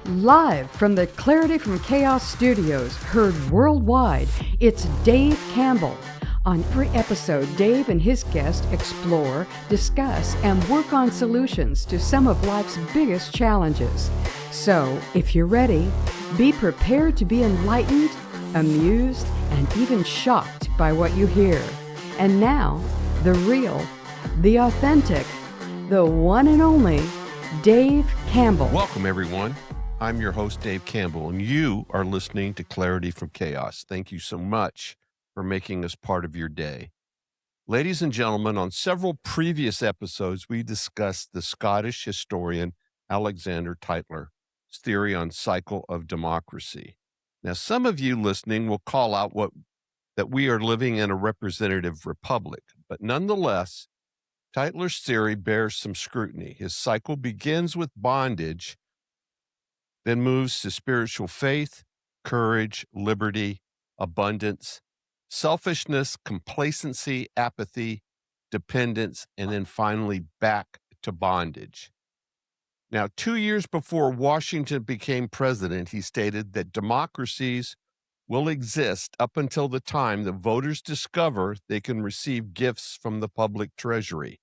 Live from the Clarity from Chaos studios, heard worldwide, it's Dave Campbell. On every episode, Dave and his guests explore, discuss, and work on solutions to some of life's biggest challenges. So, if you're ready, be prepared to be enlightened, amused, and even shocked by what you hear. And now, the real, the authentic, the one and only Dave Campbell. Welcome, everyone. I'm your host, Dave Campbell, and you are listening to Clarity from Chaos. Thank you so much for making us part of your day. Ladies and gentlemen, on several previous episodes, we discussed the Scottish historian Alexander Tytler's theory on cycle of democracy. Now, some of you listening will call out that we are living in a representative republic, but nonetheless, Tytler's theory bears some scrutiny. His cycle begins with bondage, then moves to spiritual faith, courage, liberty, abundance, selfishness, complacency, apathy, dependence, and then finally back to bondage. Now, 2 years before Washington became president, he stated that democracies will exist up until the time the voters discover they can receive gifts from the public treasury,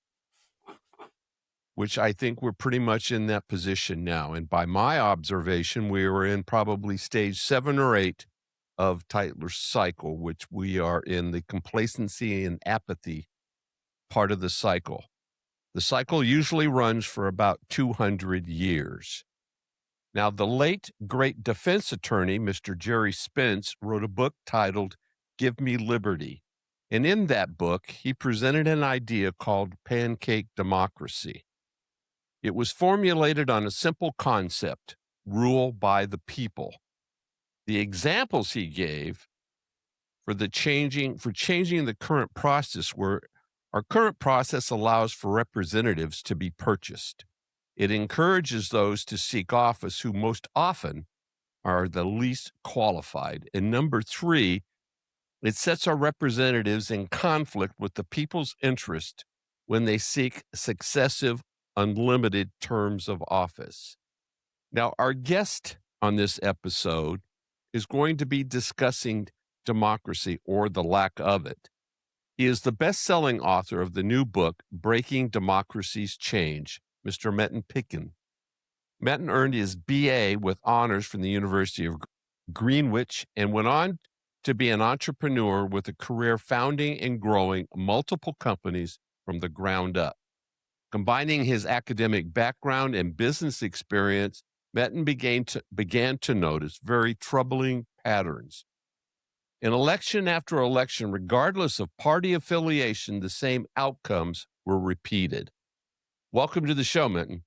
which I think we're pretty much in that position now. And by my observation, we were in probably stage 7 or 8 of Tytler's cycle, which we are in the complacency and apathy part of the cycle. The cycle usually runs for about 200 years. Now, the late great defense attorney, Mr. Jerry Spence, wrote a book titled Give Me Liberty. And in that book, he presented an idea called pancake democracy. It was formulated on a simple concept, rule by the people. The examples he gave for changing the current process were, our current process allows for representatives to be purchased. It encourages those to seek office who most often are the least qualified. And number 3, it sets our representatives in conflict with the people's interest when they seek successive unlimited terms of office. Now, our guest on this episode is going to be discussing democracy or the lack of it. He is the best-selling author of the new book, Breaking Democracy's Change, Mr. Metin Pekin. Metin earned his BA with honors from the University of Greenwich and went on to be an entrepreneur with a career founding and growing multiple companies from the ground up. Combining his academic background and business experience, Metin began to notice very troubling patterns. In election after election, regardless of party affiliation, the same outcomes were repeated. Welcome to the show, Metin.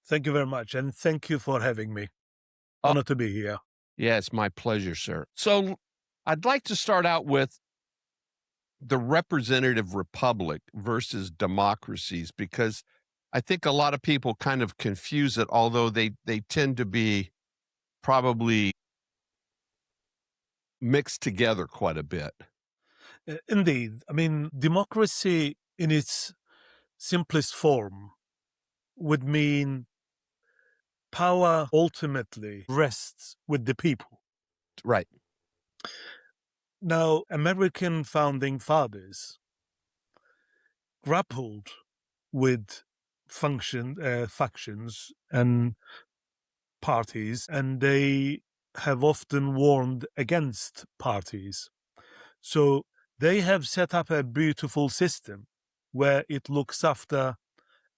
Thank you very much, and thank you for having me. Honored to be here. Yeah, it's my pleasure, sir. So I'd like to start out with the representative republic versus democracies, because I think a lot of people kind of confuse it, although they tend to be probably mixed together quite a bit. Indeed. I mean, democracy in its simplest form would mean power ultimately rests with the people. Right. Now, American founding fathers grappled with factions and parties, and they have often warned against parties. So they have set up a beautiful system where it looks after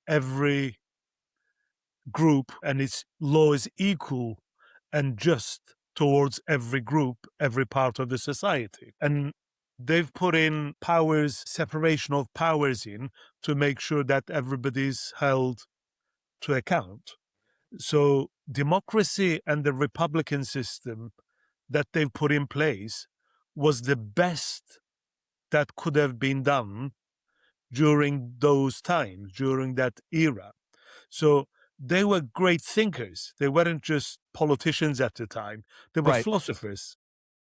every group, and its law is equal and just towards every group, every part of the society. And they've put in separation of powers in to make sure that everybody's held to account. So democracy and the Republican system that they've put in place was the best that could have been done during those times, during that era. So they were great thinkers. They weren't just politicians at the time. They were philosophers.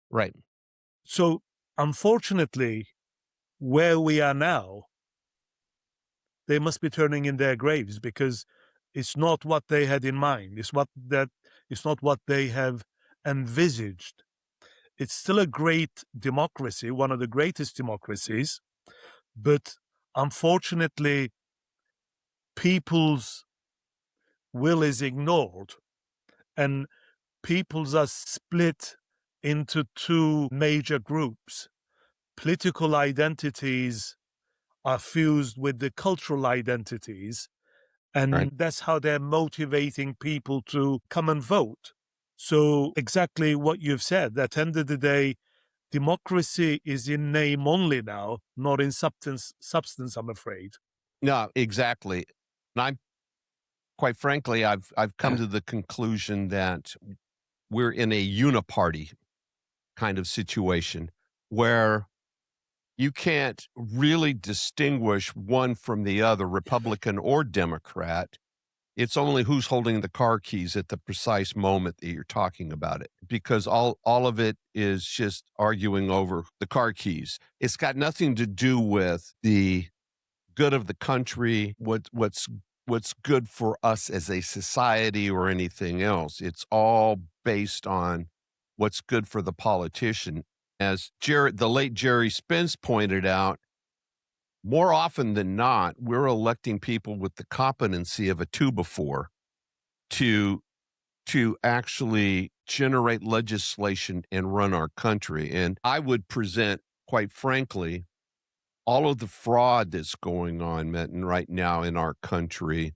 Right. So unfortunately, where we are now, they must be turning in their graves, because it's not what they had in mind. It's It's not what they have envisaged. It's still a great democracy, one of the greatest democracies, but unfortunately, people's will is ignored, and peoples are split into two major groups. Political identities are fused with the cultural identities, and Right. that's how they're motivating people to come and vote. So exactly what you've said, at the end of the day, democracy is in name only now, not in substance, I'm afraid. No, exactly. And I'm quite frankly, I've come to the conclusion that we're in a uniparty kind of situation where you can't really distinguish one from the other, Republican or Democrat. It's only who's holding the car keys at the precise moment that you're talking about it, because all of it is just arguing over the car keys. It's got nothing to do with the good of the country, what's good for us as a society or anything else. It's all based on what's good for the politician. As the late Jerry Spence pointed out, more often than not, we're electing people with the competency of a two-before to actually generate legislation and run our country. And I would present, quite frankly, all of the fraud that's going on, Metin, right now in our country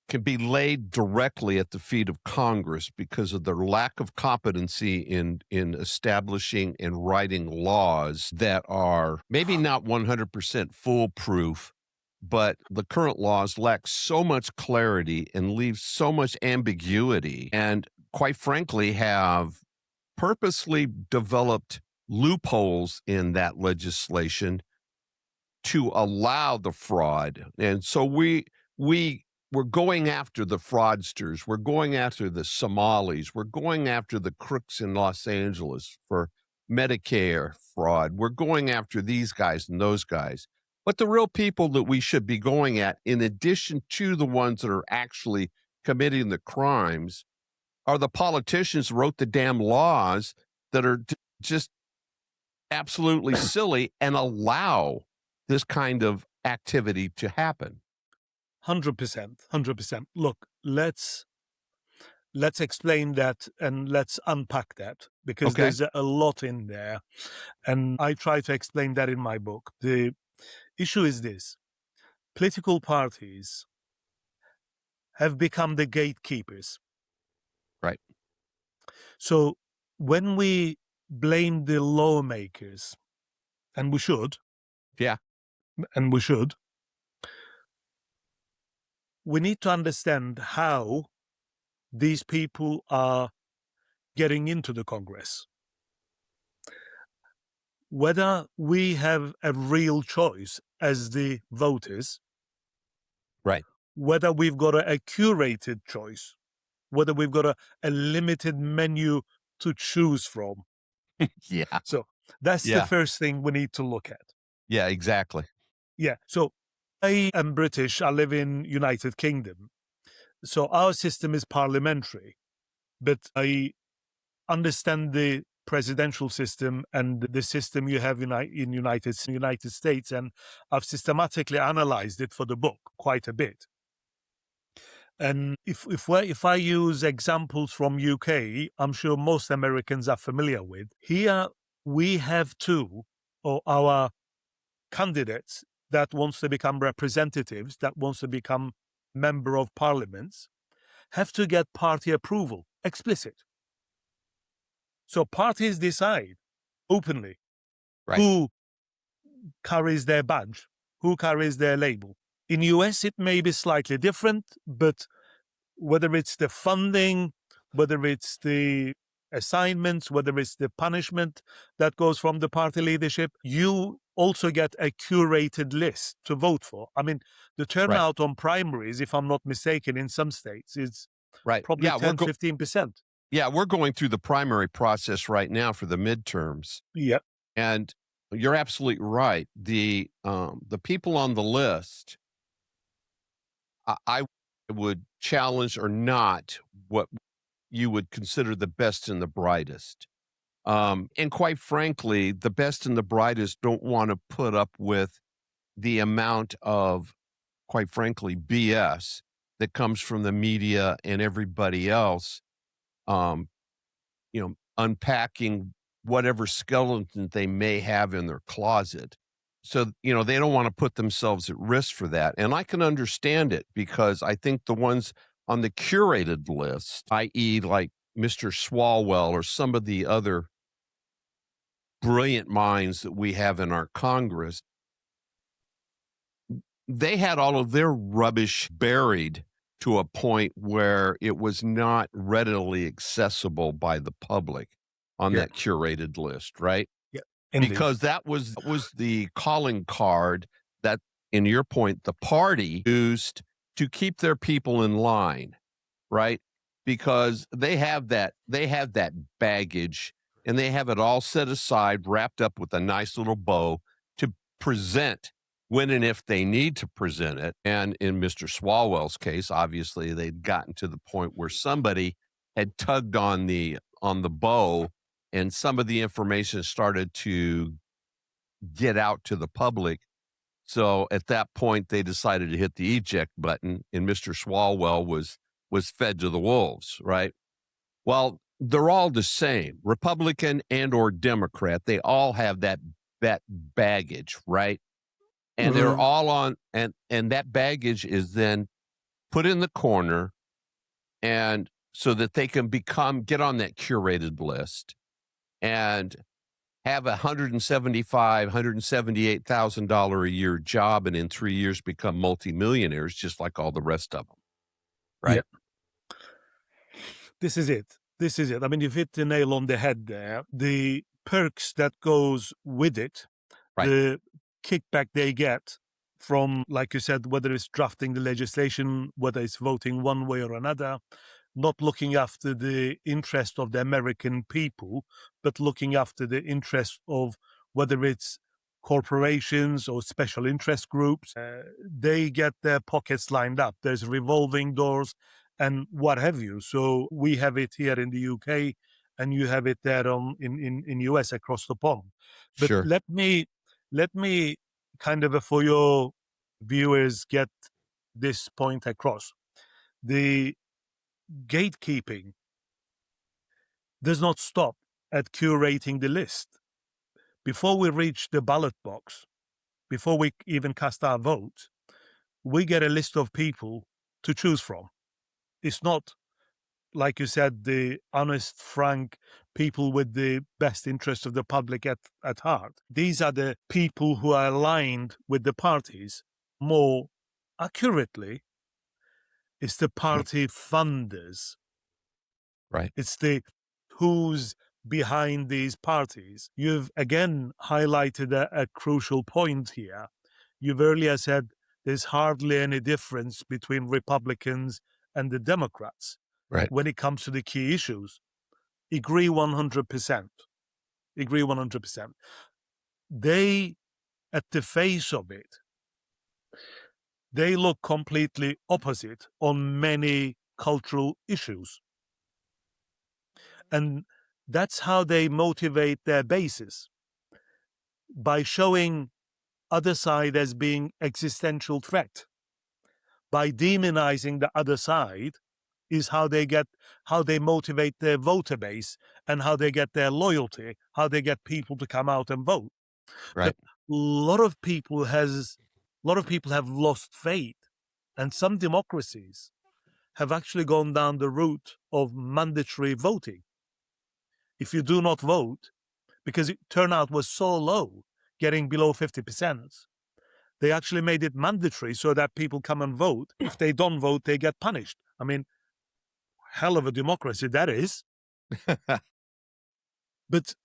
can be laid directly at the feet of Congress because of their lack of competency in establishing and writing laws that are maybe not 100% foolproof, but the current laws lack so much clarity and leave so much ambiguity, and quite frankly have purposely developed loopholes in that legislation to allow the fraud. And so we're going after the fraudsters. We're going after the Somalis. We're going after the crooks in Los Angeles for Medicare fraud. We're going after these guys and those guys. But the real people that we should be going at, in addition to the ones that are actually committing the crimes, are the politicians who wrote the damn laws that are just absolutely silly and allow this kind of activity to happen. 100%. Look, let's explain that and let's unpack that, because Okay. there's a lot in there, and I try to explain that in my book. The issue is this: political parties have become the gatekeepers. Right. So when we blame the lawmakers, and we should, Yeah. and we need to understand how these people are getting into the Congress. Whether we have a real choice as the voters, Right. whether we've got a curated choice, whether we've got a limited menu to choose from. Yeah. So that's the first thing we need to look at. Yeah, exactly. Yeah. So I am British. I live in United Kingdom. So our system is parliamentary, but I understand the presidential system and the system you have in United States, and I've systematically analyzed it for the book quite a bit. And if I use examples from UK, I'm sure most Americans are familiar with. Here we have two of our candidates that wants to become representatives, that wants to become member of parliaments, have to get party approval, explicit. So parties decide openly who carries their badge, who carries their label. In US, it may be slightly different, but whether it's the funding, whether it's the assignments, whether it's the punishment that goes from the party leadership, you also get a curated list to vote for. I mean, the turnout on primaries, if I'm not mistaken, in some states is probably 10-15%. Yeah, we're going through the primary process right now for the midterms. Yeah. And you're absolutely right. The people on the list, I would challenged are not what you would consider the best and the brightest. And quite frankly, the best and the brightest don't want to put up with the amount of, quite frankly, BS that comes from the media and everybody else, um, unpacking whatever skeleton they may have in their closet. So, they don't want to put themselves at risk for that. And I can understand it because I think the ones on the curated list, i.e., like Mr. Swalwell or some of the other brilliant minds that we have in our Congress, they had all of their rubbish buried to a point where it was not readily accessible by the public on Yeah. that curated list, right? Yeah. Indeed. Because that was the calling card that, in your point, the party used to keep their people in line, right? Because they have that baggage, and they have it all set aside, wrapped up with a nice little bow to present when and if they need to present it. And in Mr. Swalwell's case, obviously they'd gotten to the point where somebody had tugged on the bow, and some of the information started to get out to the public. So at that point, they decided to hit the eject button, and Mr. Swalwell was fed to the wolves, right? Well, they're all the same, Republican and or Democrat. They all have that baggage, right? And they're all on, and that baggage is then put in the corner, and so that they can get on that curated list and have $178,000 a year job, and in 3 years become multimillionaires, just like all the rest of them, right? Yeah. This is it. I mean, you've hit the nail on the head there. The perks that goes with it, Right. The kickback they get from, like you said, whether it's drafting the legislation, whether it's voting one way or another, not looking after the interest of the American people, but looking after the interest of whether it's corporations or special interest groups. They get their pockets lined up. There's revolving doors and what have you. So we have it here in the UK, and you have it there in US across the pond. But Sure. let me kind of, for your viewers, get this point across. The gatekeeping does not stop at curating the list. Before we reach the ballot box, before we even cast our vote, we get a list of people to choose from. It's not, like you said, the honest, frank people with the best interest of the public at heart. These are the people who are aligned with the parties. More accurately, it's the party funders. Right. It's the who's behind these parties. You've again highlighted a crucial point here. You've earlier said there's hardly any difference between Republicans and the Democrats. Right. When it comes to the key issues. Agree 100%. They, at the face of it, they look completely opposite on many cultural issues. And that's how they motivate their bases, by showing other side as being existential threat. By demonizing the other side is how they motivate their voter base, and how they get their loyalty, how they get people to come out and vote. Right. But a lot of people have lost faith, and some democracies have actually gone down the route of mandatory voting. If you do not vote, because turnout was so low, getting below 50%, they actually made it mandatory so that people come and vote. If they don't vote, they get punished. I mean, hell of a democracy that is. But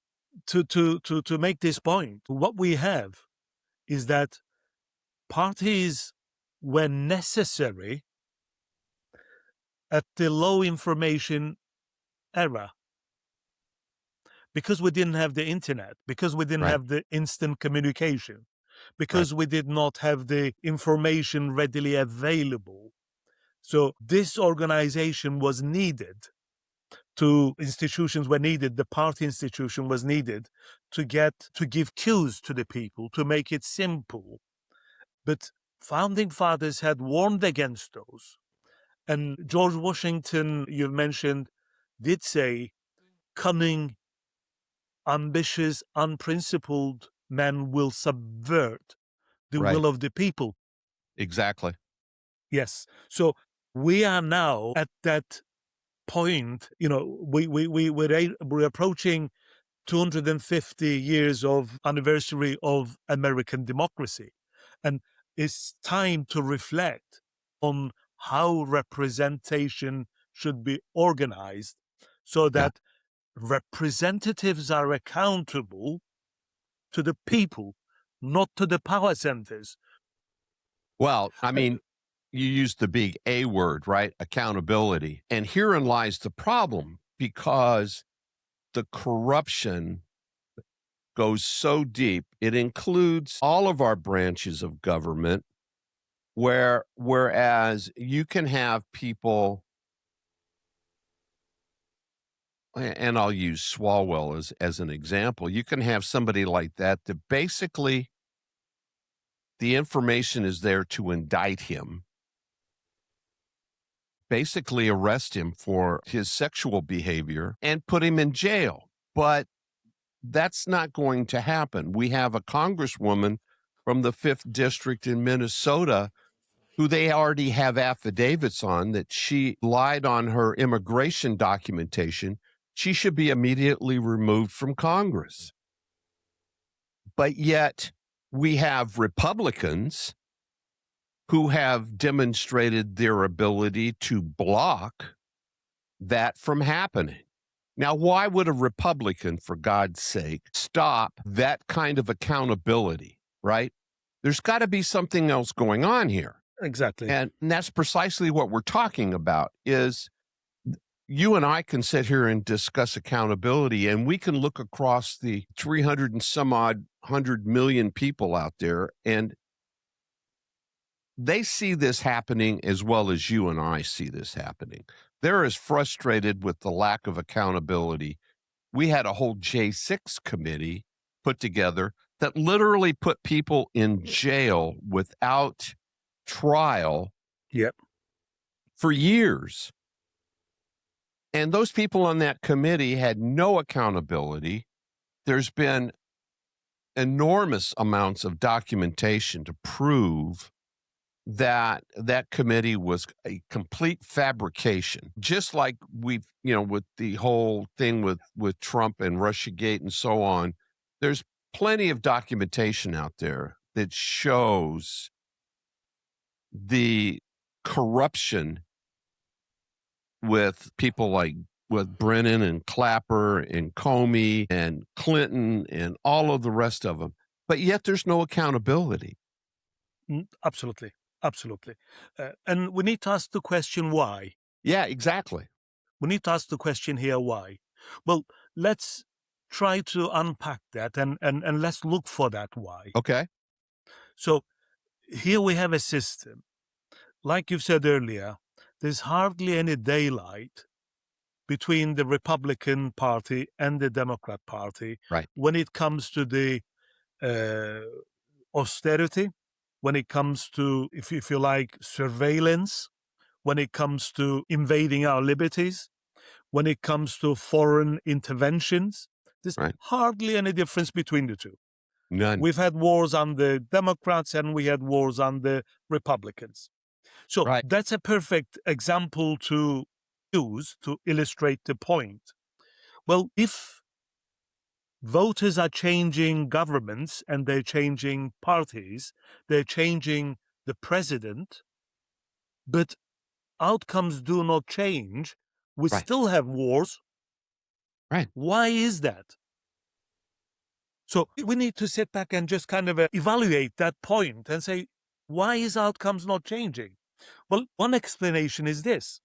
to make this point, what we have is that parties were necessary at the low information era, because we didn't have the internet, because we didn't have the instant communication, because we did not have the information readily available So this organization was needed. Institutions were needed, the party institution was needed to give cues to the people, to make it simple. But founding fathers had warned against those. And George Washington, you've mentioned, did say, cunning, ambitious, unprincipled men will subvert the Right. will of the people. Exactly. Yes. So we are now at that point, we're approaching 250 years of anniversary of American democracy. And it's time to reflect on how representation should be organized so that representatives are accountable to the people, not to the power centers. Well, I mean, you used the big A word, right? Accountability. And herein lies the problem, because the corruption goes so deep. It includes all of our branches of government, whereas you can have people, and I'll use Swalwell as an example. You can have somebody like that basically the information is there to indict him, basically arrest him for his sexual behavior and put him in jail. But that's not going to happen. We have a congresswoman from the 5th District in Minnesota who they already have affidavits on that she lied on her immigration documentation. She should be immediately removed from Congress. But yet we have Republicans who have demonstrated their ability to block that from happening. Now, why would a Republican, for God's sake, stop that kind of accountability, right? There's got to be something else going on here. Exactly. And that's precisely what we're talking about, is you and I can sit here and discuss accountability, and we can look across the 300 and some odd 100 million people out there, and they see this happening as well as you and I see this happening. They're as frustrated with the lack of accountability. We had a whole J6 committee put together that literally put people in jail without trial for years. And those people on that committee had no accountability. There's been enormous amounts of documentation to prove that committee was a complete fabrication, just like we've, with the whole thing with Trump and Russiagate and so on. There's plenty of documentation out there that shows the corruption with people like with Brennan and Clapper and Comey and Clinton and all of the rest of them. But yet there's no accountability. Absolutely. Absolutely. And we need to ask the question why. Yeah, exactly. We need to ask the question here why. Well, let's try to unpack that and let's look for that why. Okay. So here we have a system. Like you've said earlier, there's hardly any daylight between the Republican Party and the Democrat Party when it comes to the austerity, when it comes to, if you like, surveillance, when it comes to invading our liberties, when it comes to foreign interventions. There's hardly any difference between the two. None. We've had wars on the Democrats and we had wars on the Republicans. So that's a perfect example to use to illustrate the point. Well, if voters are changing governments and they're changing parties, they're changing the president, but outcomes do not change, we still have wars. Why is that? So we need to sit back and just kind of evaluate that point and say, why is outcomes not changing? Well, one explanation is this.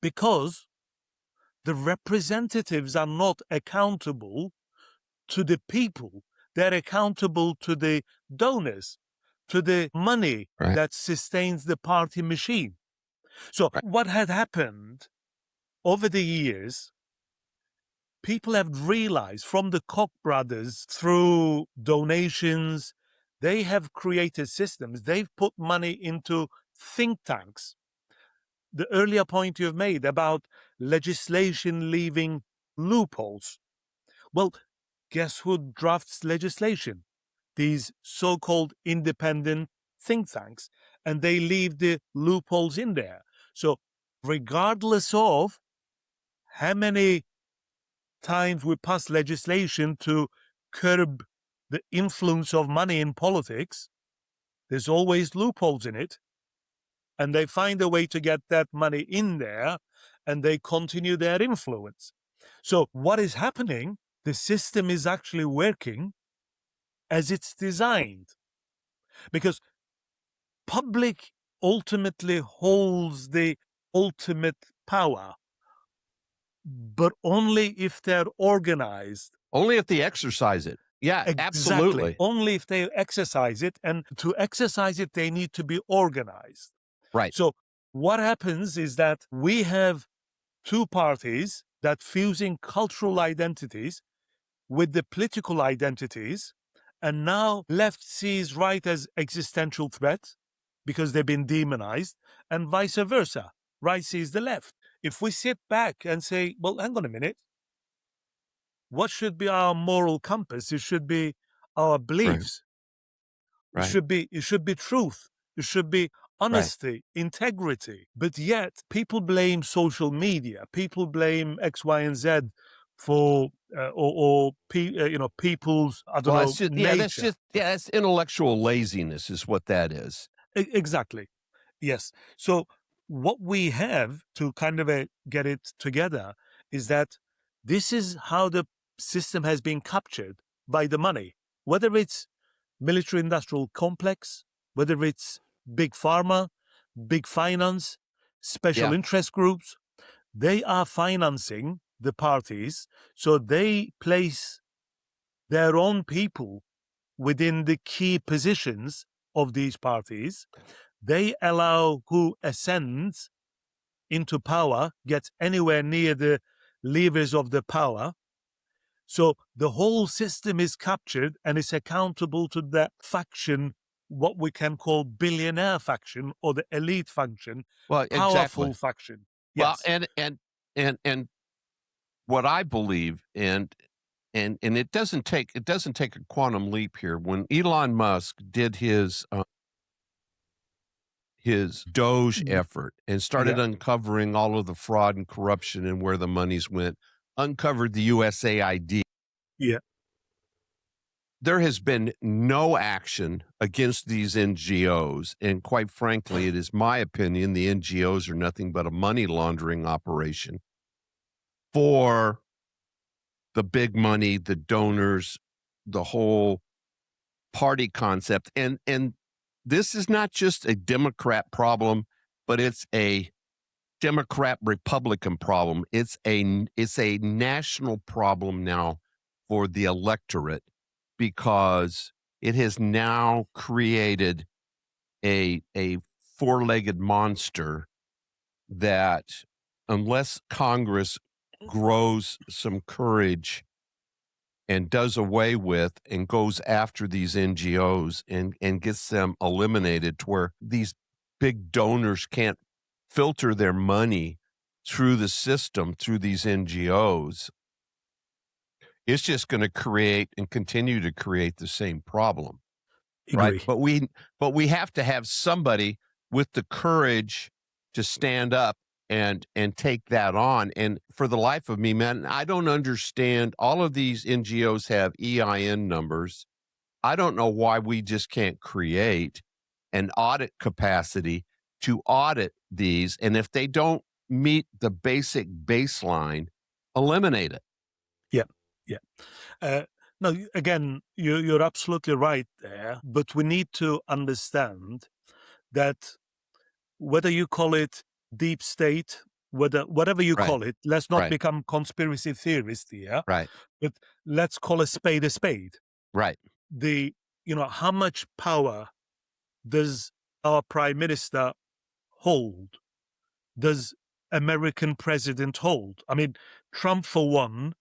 Because the representatives are not accountable to the people. They're accountable to the donors, to the money that sustains the party machine. So Right. what had happened over the years, people have realized from the Koch brothers through donations, they have created systems. They've put money into think tanks. The earlier point you've made about legislation leaving loopholes. Well, guess who drafts legislation? These so-called independent think tanks, and they leave the loopholes in there. So regardless of how many times we pass legislation to curb the influence of money in politics, there's always loopholes in it. And they find a way to get that money in there, and they continue their influence. So what is happening? The system is actually working as it's designed, because public ultimately holds the ultimate power, but only if they're organized. Only if they exercise it. Yeah, Exactly. absolutely. Only if they exercise it. And to exercise it, they need to be organized. Right. So what happens is that we have two parties that fusing cultural identities with the political identities, and now left sees right as existential threat because they've been demonized, and vice versa. Right sees the left. If we sit back and say, well, hang on a minute, what should be our moral compass? It should be our beliefs. Right. It should be truth. It should be honesty, integrity. But yet people blame social media. People blame X, Y, and Z for people's, I don't Well, know, it's just, nature. that's intellectual laziness is what that is. Exactly. Yes. So what we have to kind of get it together is that this is how the system has been captured by the money, whether it's military industrial complex, whether it's big pharma, big finance, special Yeah. interest groups. They are financing the parties, so they place their own people within the key positions of these parties. They allow who ascends into power, gets anywhere near the levers of the power. So the whole system is captured and is accountable to that faction, what we can call billionaire faction or the elite faction, Well, powerful exactly. faction. Well, Yes. and what I believe, and it doesn't take a quantum leap here. When Elon Musk did his Doge effort and started Yeah. uncovering all of the fraud and corruption and where the monies went, uncovered the USAID. Yeah. There has been no action against these NGOs. And quite frankly, it is my opinion the NGOs are nothing but a money laundering operation for the big money, the donors, the whole party concept. And this is not just a Democrat problem, but it's a Democrat Republican problem. It's a national problem now for the electorate, because it has now created a four-legged monster that, unless Congress grows some courage and does away with and goes after these NGOs and gets them eliminated to where these big donors can't filter their money through the system, through these NGOs, it's just going to create and continue to create the same problem. Right. Agree. But we have to have somebody with the courage to stand up and take that on. And for the life of me, man, I don't understand. All of these NGOs have EIN numbers. I don't know why we just can't create an audit capacity to audit these. And if they don't meet the basic baseline, eliminate it. Yeah. Yeah. No, again, you're absolutely right there. But we need to understand that whether you call it deep state, whatever you Right. call it, let's not Right. become conspiracy theorists here. Right. But let's call a spade a spade. Right. How much power does our prime minister hold? does American president hold? I mean, Trump, for one,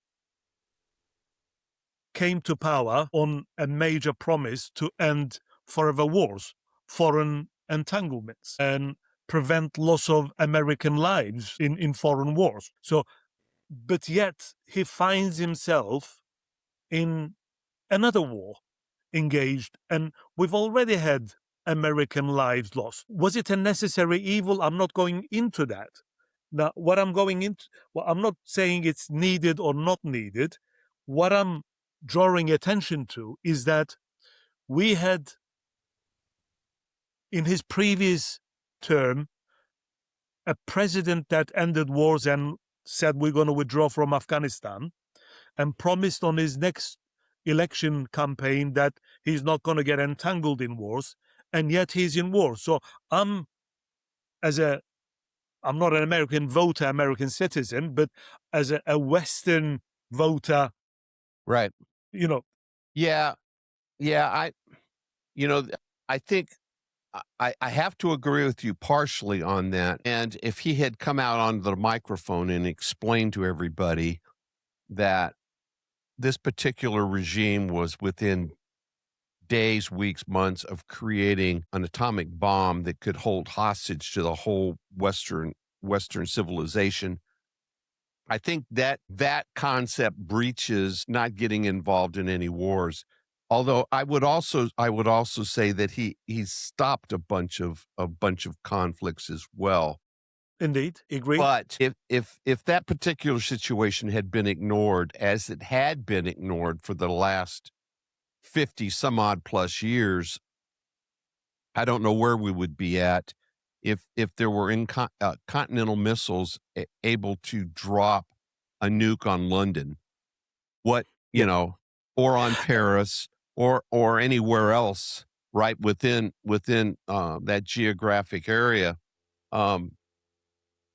came to power on a major promise to end forever wars, foreign entanglements, and prevent loss of American lives in foreign wars. So, but yet he finds himself in another war engaged, and we've already had American lives lost. Was it a necessary evil? I'm not going into that. Now, what I'm going into, well, I'm not saying it's needed or not needed. What I'm drawing attention to is that we had, in his previous term, a president that ended wars and said we're going to withdraw from Afghanistan, and promised on his next election campaign that he's not going to get entangled in wars, and yet he's in war. So I'm not an American voter, American citizen, but as a Western voter, Right. you know. Yeah. I think I have to agree with you partially on that. And if he had come out on the microphone and explained to everybody that this particular regime was within days, weeks, months of creating an atomic bomb that could hold hostage to the whole Western civilization, I think that concept breaches not getting involved in any wars. Although I would also say that he stopped a bunch of conflicts as well. Indeed, agree. But if that particular situation had been ignored, as it had been ignored for the last 50 some odd plus years, I don't know where we would be at if there were continental missiles able to drop a nuke on London, or on Paris or anywhere else, right within that geographic area.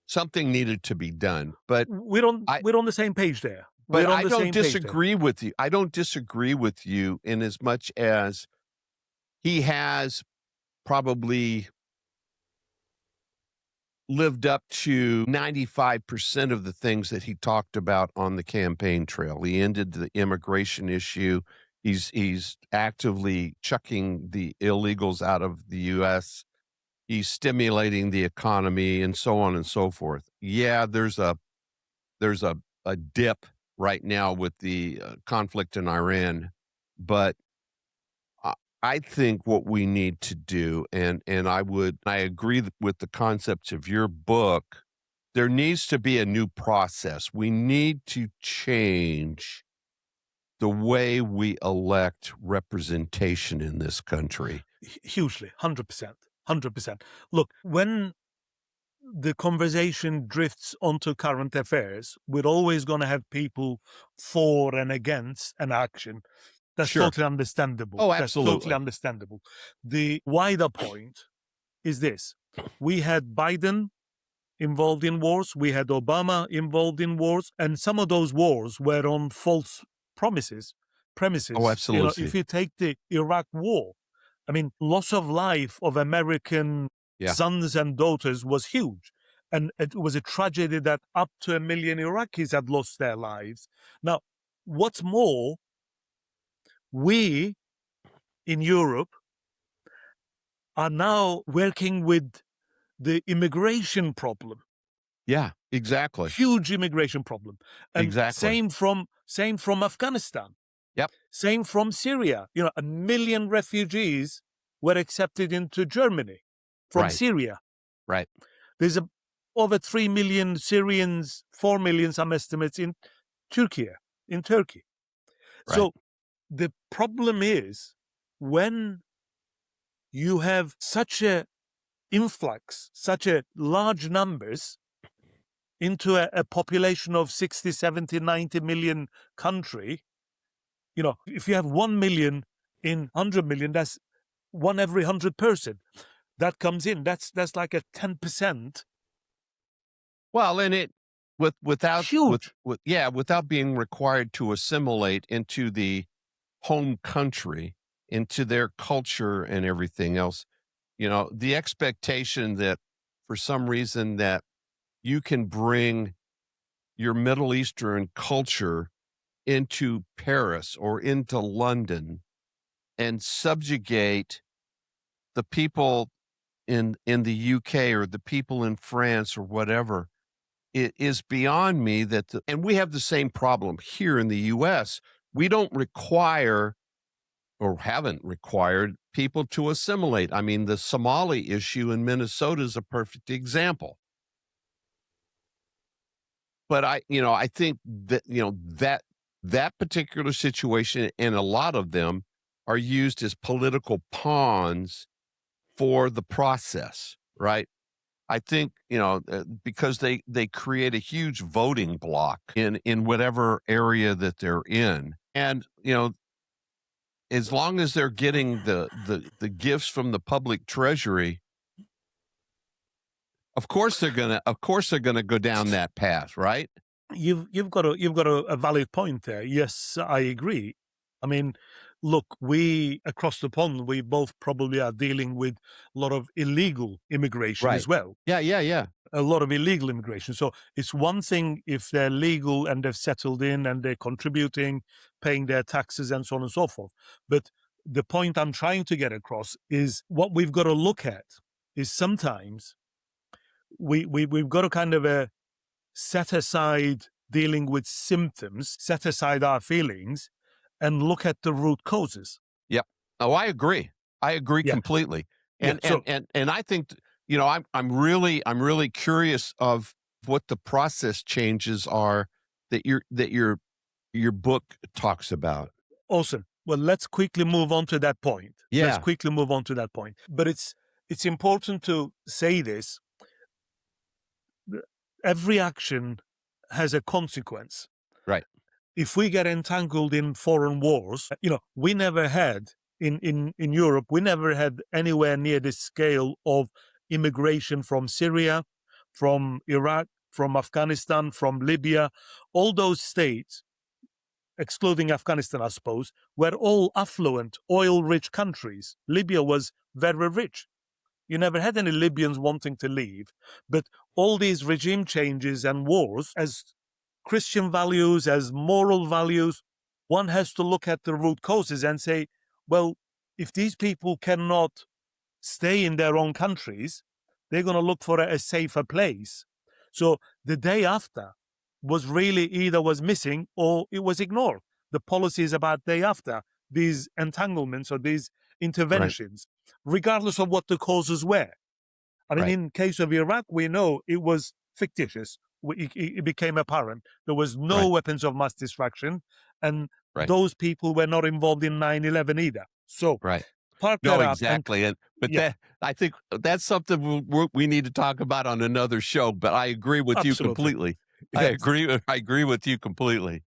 Something needed to be done, but we're on the same page there. But I don't disagree with you. I don't disagree with you in as much as he has probably lived up to 95% of the things that he talked about on the campaign trail. He ended the immigration issue. He's actively chucking the illegals out of the U.S. He's stimulating the economy and so on and so forth. Yeah, there's a dip right now with the conflict in Iran, but I think what we need to do, and I agree with the concepts of your book, there needs to be a new process. We need to change the way we elect representation in this country. Hugely, 100%. Look, when the conversation drifts onto current affairs, we're always going to have people for and against an action. That's totally understandable. Oh, absolutely. That's totally understandable. The wider point is this. We had Biden involved in wars. We had Obama involved in wars. And some of those wars were on false premises. Oh, absolutely. If you take the Iraq war, I mean, loss of life of American sons and daughters was huge. And it was a tragedy that up to 1 million Iraqis had lost their lives. Now, what's more, we in Europe are now working with the immigration problem. Yeah, exactly. Huge immigration problem. And exactly. Same from Afghanistan. Yep. Same from Syria. 1 million refugees were accepted into Germany from Syria. Right. There's over 3 million Syrians, 4 million, some estimates, in Turkey. Right. So the problem is when you have such a influx, such a large numbers into a population of 60, 70, 90 million country, if you have 1 million in 100 million, that's 1 every 100 person that comes in. That's like a 10%. Well, and it without huge. Without being required to assimilate into the home country, into their culture and everything else. The expectation that for some reason that you can bring your Middle Eastern culture into Paris or into London and subjugate the people in the UK or the people in France or whatever. It is beyond me that and we have the same problem here in the US. We don't require or haven't required people to assimilate. I mean, the Somali issue in Minnesota is a perfect example. But I think that, that particular situation and a lot of them are used as political pawns for the process, right? I think, because they create a huge voting block in whatever area that they're in. And, as long as they're getting the gifts from the public treasury, of course they're gonna go down that path, right? You've got a valid point there. Yes, I agree. I mean, look, we across the pond, we both probably are dealing with a lot of illegal immigration as well. Yeah. A lot of illegal immigration. So it's one thing if they're legal and they've settled in and they're contributing, paying their taxes and so on and so forth. But the point I'm trying to get across is what we've got to look at is sometimes we've got to kind of set aside dealing with symptoms, set aside our feelings, and look at the root causes. Yep. Oh, I agree. I agree completely. And I think I'm really curious of what the process changes are that your book talks about. Awesome. Well, let's quickly move on to that point. Yeah. Let's quickly move on to that point. But it's important to say this. Every action has a consequence. Right. If we get entangled in foreign wars, we never had in Europe, we never had anywhere near the scale of immigration from Syria, from Iraq, from Afghanistan, from Libya. All those states, excluding Afghanistan, I suppose, were all affluent, oil-rich countries. Libya was very rich. You never had any Libyans wanting to leave. But all these regime changes and wars, as Christian values, as moral values, one has to look at the root causes and say, well, if these people cannot stay in their own countries, they're going to look for a safer place. So the day after was really either was missing or it was ignored. The policies about day after, these entanglements or these interventions, regardless of what the causes were. I mean, in case of Iraq, we know it was fictitious. It became apparent. There was no weapons of mass destruction, and those people were not involved in 9/11 either. So, park that up. Exactly. I think that's something we need to talk about on another show. But I agree with you completely. Yes. I agree with you completely.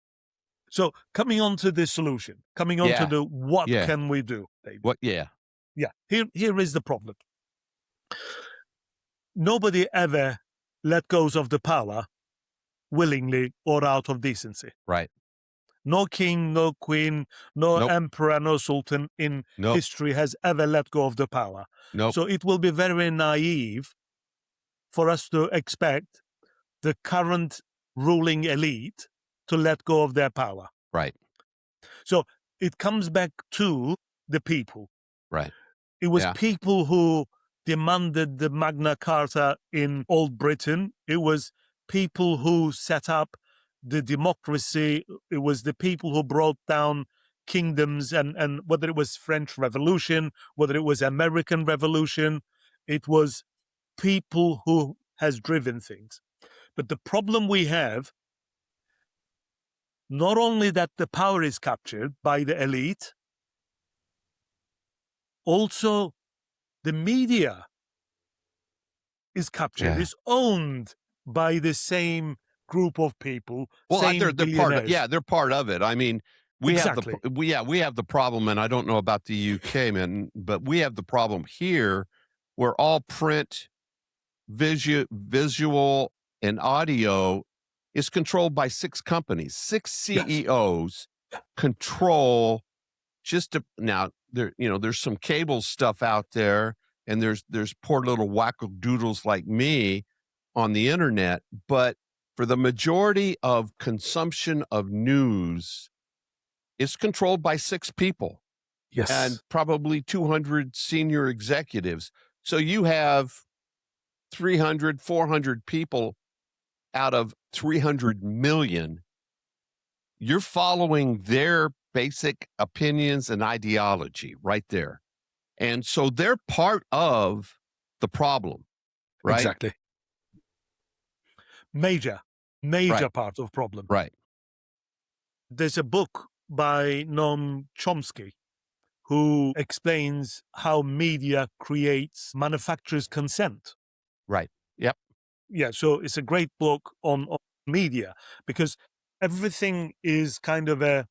So, coming on to the solution, coming on to the what can we do, David? Yeah. Here is the problem. Nobody ever let go of the power willingly or out of decency. Right. No king, no queen, no emperor, no sultan in history has ever let go of the power. So it will be very naive for us to expect the current ruling elite to let go of their power. Right. So it comes back to the people. Right. It was people who demanded the Magna Carta in Old Britain. It was people who set up the democracy. It was the people who brought down kingdoms, and whether it was French Revolution, whether it was American Revolution, it was people who has driven things. But the problem we have, not only that the power is captured by the elite, also the media is captured, is owned by the same group of people. Well, they're part of it. I mean, we have the problem, and I don't know about the UK, man, but we have the problem here where all print, visual, and audio is controlled by 6 companies. 6 CEOs control now there's some cable stuff out there, and there's poor little wackadoodles like me on the internet, but for the majority of consumption of news, it's controlled by 6 people Yes. and probably 200 senior executives. So you have 300, 400 people out of 300 million. You're following their basic opinions and ideology right there. And so they're part of the problem, right? Exactly. Major Right. part of problem. Right. There's a book by Noam Chomsky who explains how media creates manufacturers' consent. Right. Yep. Yeah, so it's a great book on media because everything is kind of a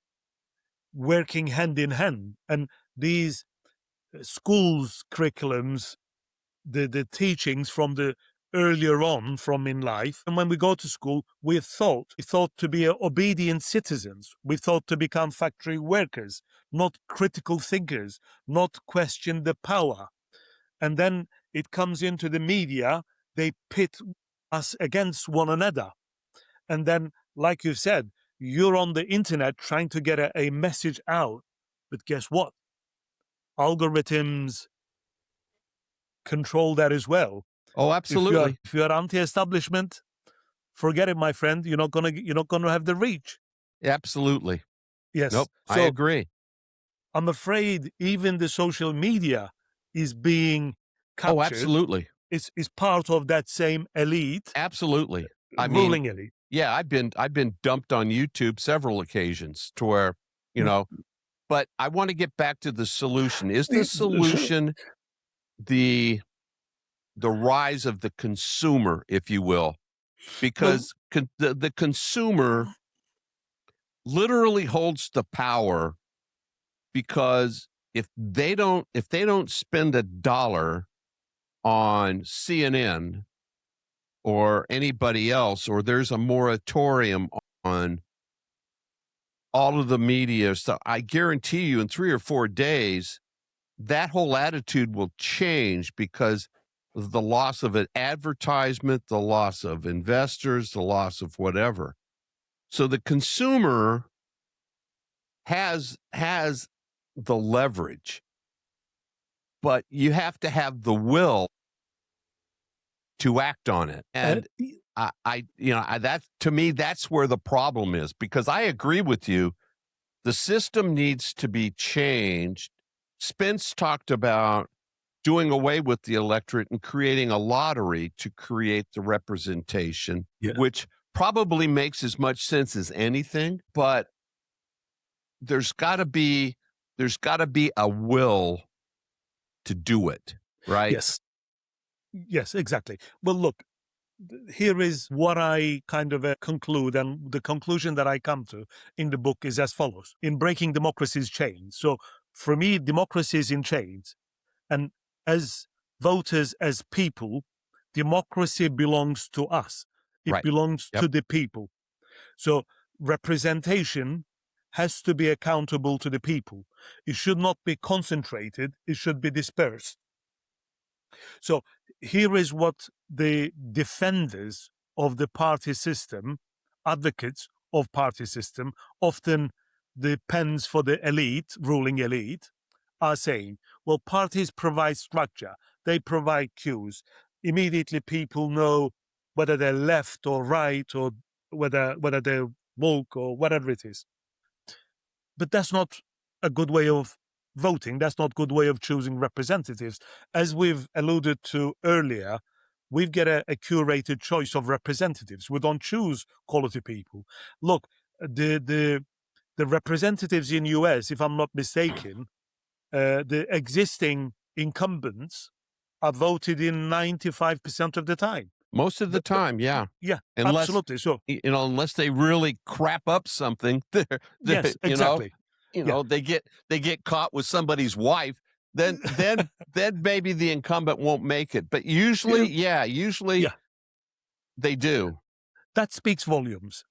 working hand in hand. And these schools curriculums, the teachings from the earlier on from in life, and when we go to school, we're thought to be obedient citizens. We're thought to become factory workers, not critical thinkers, not question the power. And then it comes into the media, they pit us against one another. And then, like you said, you're on the internet trying to get a message out. But guess what? Algorithms control that as well. Oh, absolutely. If you're anti-establishment, forget it, my friend. You're not gonna have the reach. Absolutely. Yes. Nope. So I agree. I'm afraid even the social media is being captured. Oh, absolutely. Is part of that same elite. Absolutely. I ruling mean, elite. yeah, I've been dumped on YouTube several occasions to where, but I want to get back to the solution. Is the solution the rise of the consumer, if you will? Because the consumer literally holds the power, because if they don't spend $1 on CNN or anybody else, or there's a moratorium on all of the media stuff, I guarantee you in 3 or 4 days, that whole attitude will change because of the loss of an advertisement, the loss of investors, the loss of whatever. So the consumer has the leverage, but you have to have the will to act on it. And that's, to me, that's where the problem is, because I agree with you. The system needs to be changed. Spence talked about doing away with the electorate and creating a lottery to create the representation, which probably makes as much sense as anything, but there's got to be a will to do it, right? Yes, exactly. Well, look, here is what I kind of conclude, and the conclusion that I come to in the book is as follows. In breaking democracy's chains. So for me, democracy is in chains. And as voters, as people, democracy belongs to us. It belongs to the people. So representation has to be accountable to the people. It should not be concentrated. It should be dispersed. So here is what the defenders of the party system, advocates of party system, often the pens for the elite, ruling elite, are saying. Well, parties provide structure. They provide cues. Immediately people know whether they're left or right, or whether they're woke or whatever it is. But that's not a good way of voting. That's not a good way of choosing representatives. As we've alluded to earlier, we've got a curated choice of representatives. We don't choose quality people. Look, the representatives in US, if I'm not mistaken, the existing incumbents are voted in 95% of the time. Most of the time, yeah. Yeah, unless, absolutely. So, unless they really crap up something, yes, exactly. They get caught with somebody's wife, then maybe the incumbent won't make it. But usually, they do. That speaks volumes.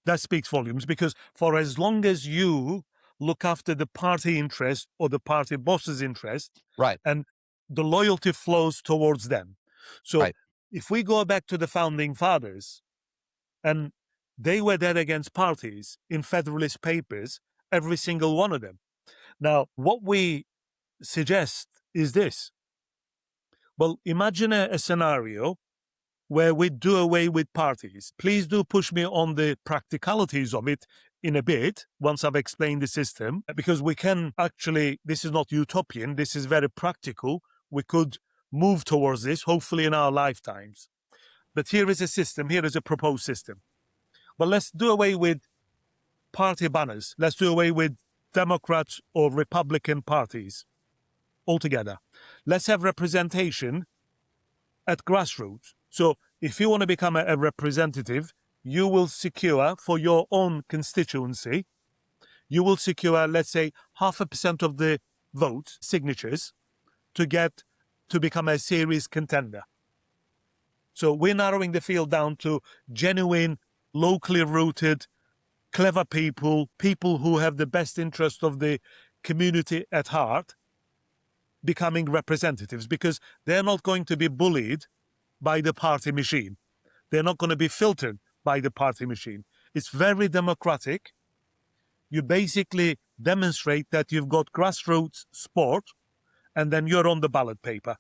Because for as long as you look after the party interest or the party boss's interest, right, and the loyalty flows towards them. So if we go back to the founding fathers, and they were dead against parties in Federalist Papers, every single one of them. Now, what we suggest is this. Well, imagine a scenario where we do away with parties. Please do push me on the practicalities of it in a bit, once I've explained the system, because we can actually, this is not utopian, this is very practical. We could move towards this, hopefully in our lifetimes. But here is a system, here is a proposed system. But let's do away with party banners. Let's do away with Democrats or Republican parties altogether. Let's have representation at grassroots. So if you want to become a representative, you will secure for your own constituency, you will secure, let's say, 0.5% of the vote signatures to become a serious contender. So we're narrowing the field down to genuine, locally rooted, clever people who have the best interest of the community at heart, becoming representatives, because they're not going to be bullied by the party machine. They're not going to be filtered by the party machine. It's very democratic. You basically demonstrate that you've got grassroots support, and then you're on the ballot paper.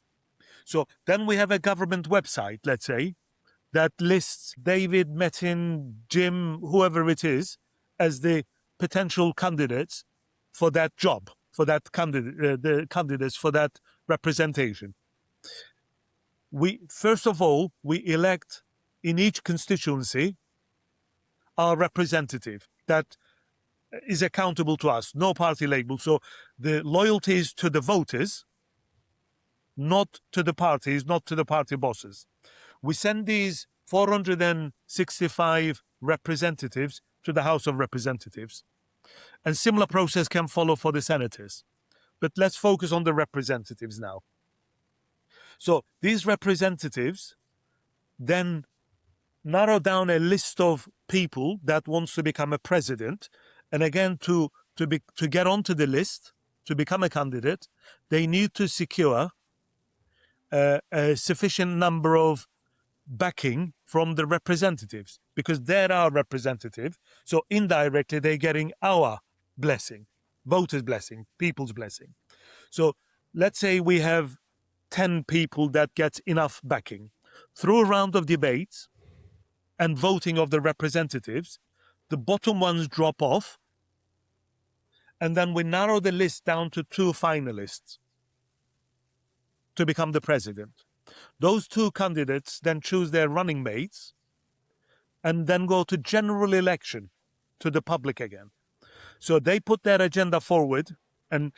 So then we have a government website, let's say, that lists David, Metin, Jim, whoever it is, as the potential candidates for that job, for that the candidates for that representation. First of all, we elect in each constituency our representative that is accountable to us, no party label. So the loyalty is to the voters, not to the parties, not to the party bosses. We send these 465 representatives to the House of Representatives. And similar process can follow for the senators. But let's focus on the representatives now. So these representatives then narrow down a list of people that wants to become a president. And again, to get onto the list, to become a candidate, they need to secure a sufficient number of backing from the representatives, because they're our representative. So indirectly, they're getting our blessing, voters' blessing, people's blessing. So let's say we have 10 people that get enough backing. Through a round of debates and voting of the representatives, the bottom ones drop off, and then we narrow the list down to 2 finalists to become the president. Those 2 candidates then choose their running mates and then go to general election to the public again. So they put their agenda forward, and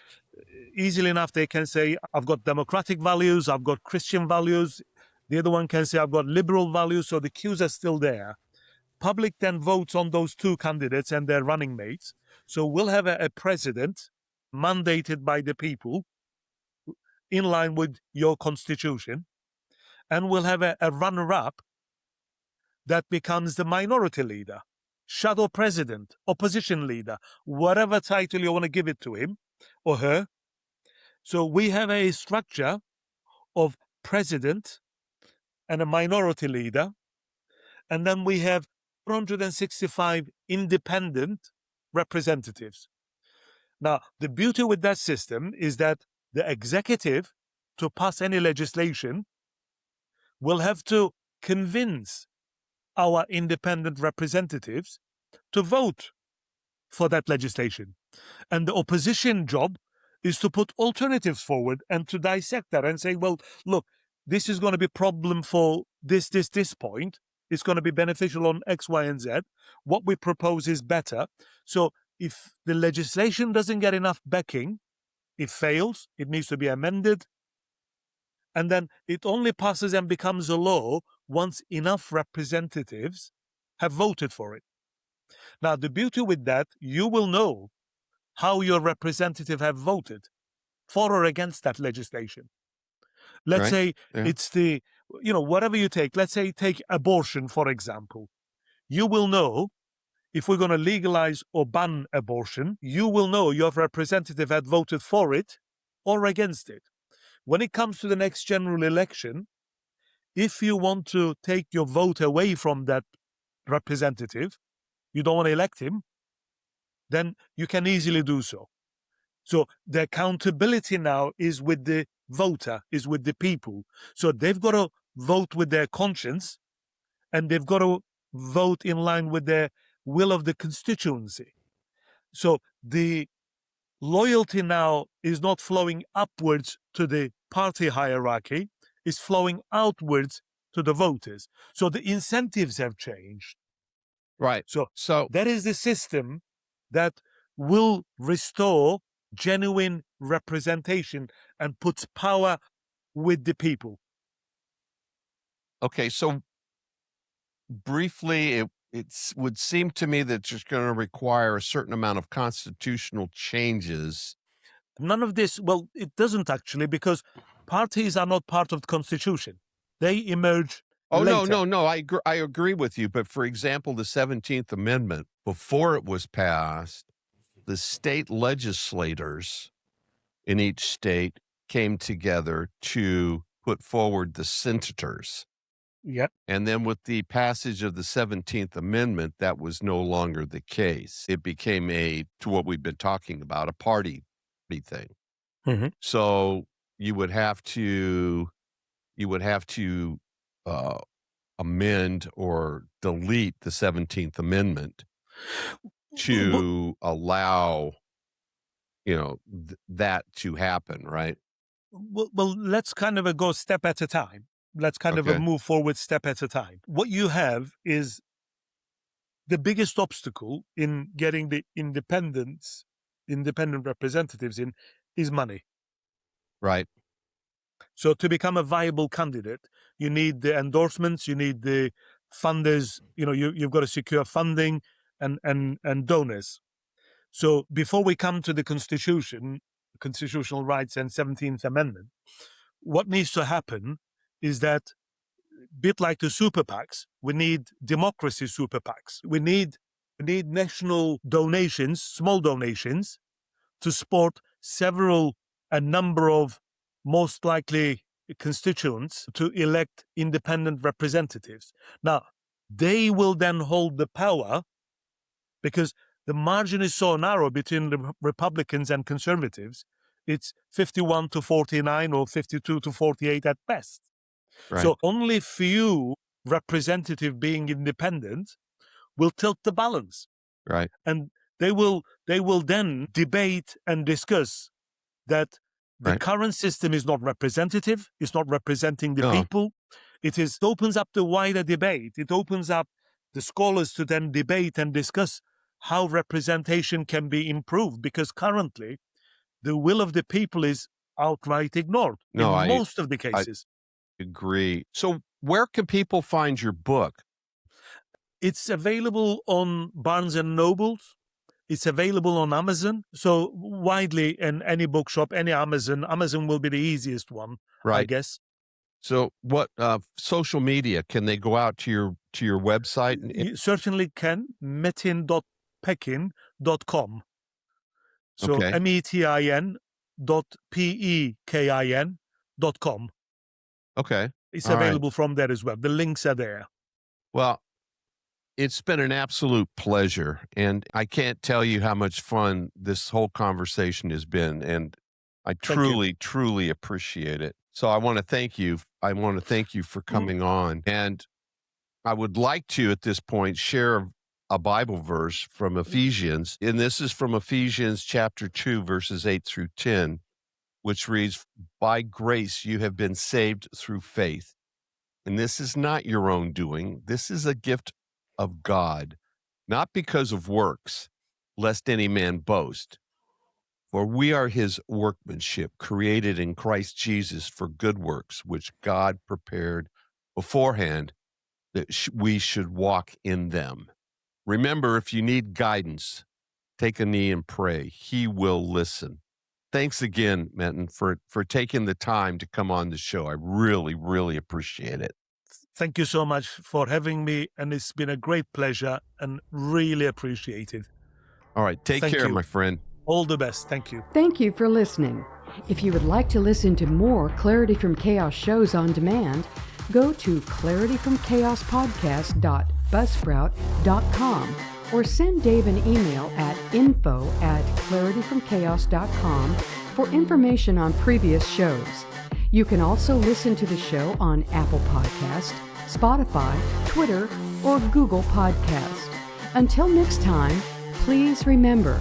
easily enough they can say, I've got democratic values, I've got Christian values. The other one can say, I've got liberal values. So the cues are still there. Public then votes on those 2 candidates and their running mates. So we'll have a president mandated by the people in line with your constitution, and we'll have a runner-up that becomes the minority leader, shadow president, opposition leader, whatever title you want to give it to him or her. So we have a structure of president and a minority leader, and then we have 465 independent representatives. Now, the beauty with that system is that the executive, to pass any legislation, will have to convince our independent representatives to vote for that legislation. And the opposition job is to put alternatives forward and to dissect that and say, well, look, this is going to be a problem for this point. It's going to be beneficial on X, Y, and Z. What we propose is better. So if the legislation doesn't get enough backing, it fails, it needs to be amended. And then it only passes and becomes a law once enough representatives have voted for it. Now, the beauty with that, you will know how your representative have voted for or against that legislation. Let's say it's whatever you take. Let's say take abortion, for example. You will know if we're going to legalize or ban abortion, you will know your representative had voted for it or against it. When it comes to the next general election, if you want to take your vote away from that representative, you don't want to elect him, then you can easily do so. So the accountability now is with the voter, is with the people. So they've got to vote with their conscience, and they've got to vote in line with the will of the constituency. So the loyalty now is not flowing upwards to the party hierarchy, it's flowing outwards to the voters. So the incentives have changed. Right. So that is the system that will restore genuine representation and puts power with the people. Okay, so briefly, it would seem to me that it's just going to require a certain amount of constitutional changes. None of this, well, it doesn't actually, because parties are not part of the Constitution. They emerge later. No, I agree with you. But for example, the 17th Amendment, before it was passed, the state legislators in each state came together to put forward the senators. Yep. And then with the passage of the 17th Amendment, that was no longer the case. It became to what we've been talking about, a party thing. Mm-hmm. So you would have to amend or delete the 17th Amendment to allow, that to happen, right? Well, let's kind of go step at a time. Let's kind of move forward step at a time. What you have is the biggest obstacle in getting the independent representatives in is money. Right. So to become a viable candidate, you need the endorsements, you need the funders, you've got to secure funding and donors. So before we come to the Constitution, constitutional rights and 17th Amendment, what needs to happen is that, bit like the super PACs, we need democracy super PACs. We need national donations, small donations, to support a number of most likely constituents to elect independent representatives. Now, they will then hold the power because the margin is so narrow between the Republicans and conservatives. It's 51 to 49 or 52 to 48 at best. Right. So only few representative being independent will tilt the balance. Right. And they will then debate and discuss that the current system is not representative, it's not representing the people. It opens up the wider debate. It opens up the scholars to then debate and discuss how representation can be improved, because currently the will of the people is outright ignored in most of the cases. I agree. So where can people find your book? It's available on Barnes and Nobles. It's available on Amazon. So widely in any bookshop, any Amazon. Amazon will be the easiest one, I guess. So what social media, can they go out to your website? You certainly can. Metin.pekin.com. So metin.pekin.com. Okay. It's available from there as well. The links are there. Well, it's been an absolute pleasure, and I can't tell you how much fun this whole conversation has been, and I truly appreciate it. So I want to thank you. I want to thank you for coming on, and I would like to, at this point, share a Bible verse from Ephesians, and this is from Ephesians chapter 2, verses 8 through 10, which reads, "By grace you have been saved through faith, and this is not your own doing. This is a gift of God, not because of works, lest any man boast. For we are his workmanship, created in Christ Jesus for good works, which God prepared beforehand that we should walk in them." Remember, if you need guidance, take a knee and pray. He will listen. Thanks again, Metin, for taking the time to come on the show. I really, really appreciate it. Thank you so much for having me, and it's been a great pleasure and really appreciate it. All right, take care, my friend. All the best. Thank you. Thank you for listening. If you would like to listen to more Clarity from Chaos shows on demand, go to clarityfromchaospodcast.buzzsprout.com or send Dave an email at info@clarityfromchaos.com for information on previous shows. You can also listen to the show on Apple Podcast, Spotify, Twitter, or Google Podcast. Until next time, please remember,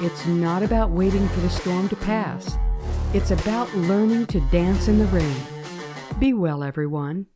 it's not about waiting for the storm to pass. It's about learning to dance in the rain. Be well, everyone.